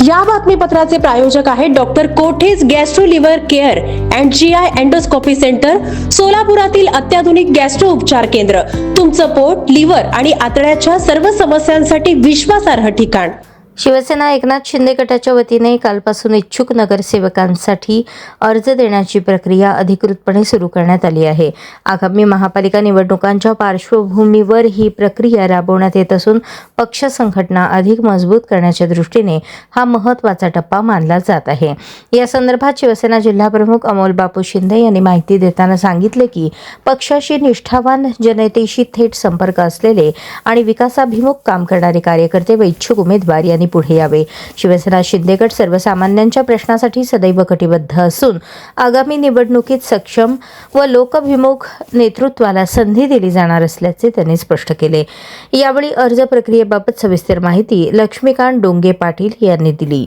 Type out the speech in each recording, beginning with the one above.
या बातमीपत्राचे प्रायोजक आहेत doctor Kothej gastro liver care and GI endoscopy centre, सोलापुरातील अत्याधुनिक गॅस्ट्रो उपचार केंद्र. तुमचं पोट, लिव्हर आणि आतड्याच्या सर्व समस्यांसाठी विश्वासार्ह ठिकाण. शिवसेना एकनाथ शिंदे गटाच्या वतीने कालपासून इच्छुक नगरसेवकांसाठी अर्ज देण्याची प्रक्रिया अधिकृतपणे सुरू करण्यात आली आहे. आगामी महापालिका निवडणुकांच्या पार्श्वभूमीवर ही प्रक्रिया राबवण्यात येत असून पक्ष संघटना अधिक मजबूत करण्याच्या दृष्टीने हा महत्त्वाचा टप्पा मानला जात आहे. या संदर्भात शिवसेना जिल्हाप्रमुख अमोल बापू शिंदे यांनी माहिती देताना सांगितले की पक्षाशी निष्ठावान, जनतेशी थेट संपर्क असलेले आणि विकासाभिमुख काम करणारे कार्यकर्ते व इच्छुक उमेदवार यांनी पुढे यावे. शिवसेना शिंदे गट सर्वसामान्यांच्या प्रश्नासाठी सदैव कटिबद्ध असून आगामी निवडणुकीत सक्षम व लोकभिमुख नेतृत्वाला संधी दिली जाणार असल्याचे त्यांनी स्पष्ट केले. यावेळी अर्ज प्रक्रियेबाबत सविस्तर माहिती लक्ष्मीकांत डोंगे पाटील यांनी दिली.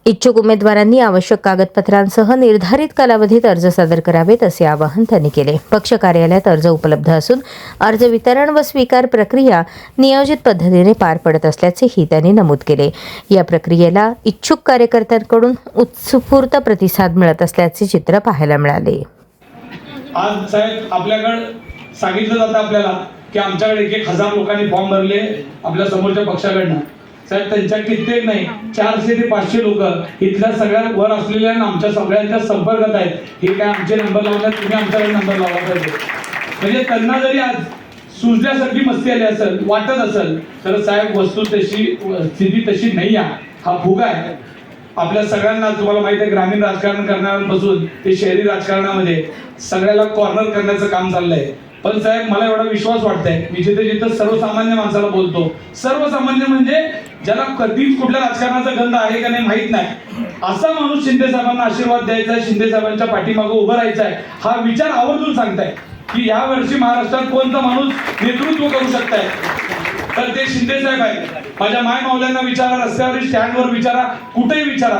इच्छुक उमेदवारांनी आवश्यक कागदपत्रांसह निर्धारित कालावधीत अर्ज सादर करावेत असे आवाहन त्यांनी केले. पक्ष कार्यालयात अर्ज उपलब्ध असून अर्ज वितरण व स्वीकार प्रक्रिया नियोजित पद्धतीने पार पडत असल्याचेही त्यांनी नमूद केले. या प्रक्रियेला इच्छुक कार्यकर्त्यांकडून उत्स्फूर्त प्रतिसाद मिळत असल्याचे चित्र पाहायला मिळाले. आज साहेब आपल्याकडे सांगितलं जातं आपल्याला की आमच्याकडे 1,000 लोकांनी फॉर्म भरले आपल्या समोरच्या पक्षाकडनं. साहेब त्यांच्या कित्येक नाही 400 ते 500 लोक इथल्या सगळ्या वर असलेल्या आमच्या सगळ्यांच्या संपर्कात आहेत. हे काय आमचे नंबर लावण्यात तुम्ही आमच्याकडे नंबर लावला पाहिजे. म्हणजे त्यांना जरी आज सुजल्यासारखी मस्ती आली असेल, वाटत असेल, तर साहेब वस्तू तशी स्थिती तशी नाही आहे. हा फुगा आहे आपल्या सगळ्यांना. तुम्हाला माहिती आहे ग्रामीण राजकारण करण्यापासून ते शहरी राजकारणामध्ये सगळ्याला कॉर्नर करण्याचं काम चाललंय. पण साहेब मला एवढा विश्वास वाटतंय, मी जिथे जिथे सर्वसामान्य माणसाला बोलतो, सर्वसामान्य म्हणजे ज्याला कधीच कुठल्या राजकारणाचा गंध आहे का नाही माहित नाही, असा माणूस शिंदे साहेबांना आशीर्वाद द्यायचा आहे, शिंदे साहेबांच्या पाठीमागे उभं राहायचं आहे, हा विचार आवर्जून सांगताय की या वर्षी महाराष्ट्रात कोणता माणूस नेतृत्व करू शकताय तर ते शिंदे साहेब आहे. माझ्या माय मावल्यांना विचारा, रस्त्यावरील स्टँडवर विचारा, कुठेही विचारा.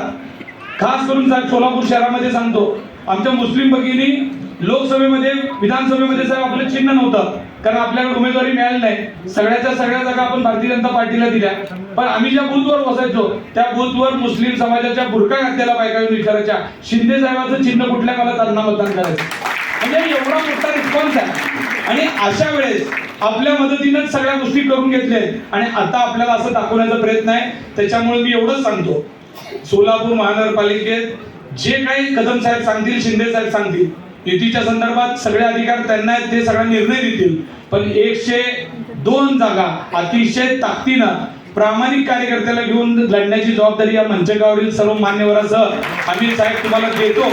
खास करून साहेब सोलापूर शहरामध्ये सांगतो, आमच्या मुस्लिम भगिनी लोकसभेमध्ये, विधानसभेमध्ये साहेब आपलं चिन्ह नव्हतं कारण आपल्याला उमेदवारी मिळाली नाही. सगळ्याच्या सगळ्या जागा आपण भारतीय जनता पार्टीला दिल्या. पण आम्ही ज्या बूथवर बसायचो त्या बूथवर मुस्लिम समाजाच्या बुरका घातलेला बायका येऊन विचारायच्या, शिंदे साहेबांचं चिन्ह कुठल्या मला त्यांना मतदान करायचं. म्हणजे एवढा मोठा रिस्पॉन्स आहे. आणि अशा वेळेस आपल्या मदतीनेच सगळ्या गोष्टी करून घेतल्यात आणि आता आपल्याला असं दाखवण्याचा प्रयत्न आहे. त्याच्यामुळे मी एवढंच सांगतो, सोलापूर महानगरपालिकेत जे काही कदम साहेब सांगतील, शिंदे साहेब सांगतील, युतीच्या संदर्भात सगळे अधिकार त्यांना आहेत, ते सगळा निर्णय देतील. पण 102 जागा अतिशय ताकदीनं प्रामाणिक कार्यकर्त्याला घेऊन लढण्याची जबाबदारी या मंचकावरील सर्व मान्यवरांसह आम्ही साहेब तुम्हाला देतो.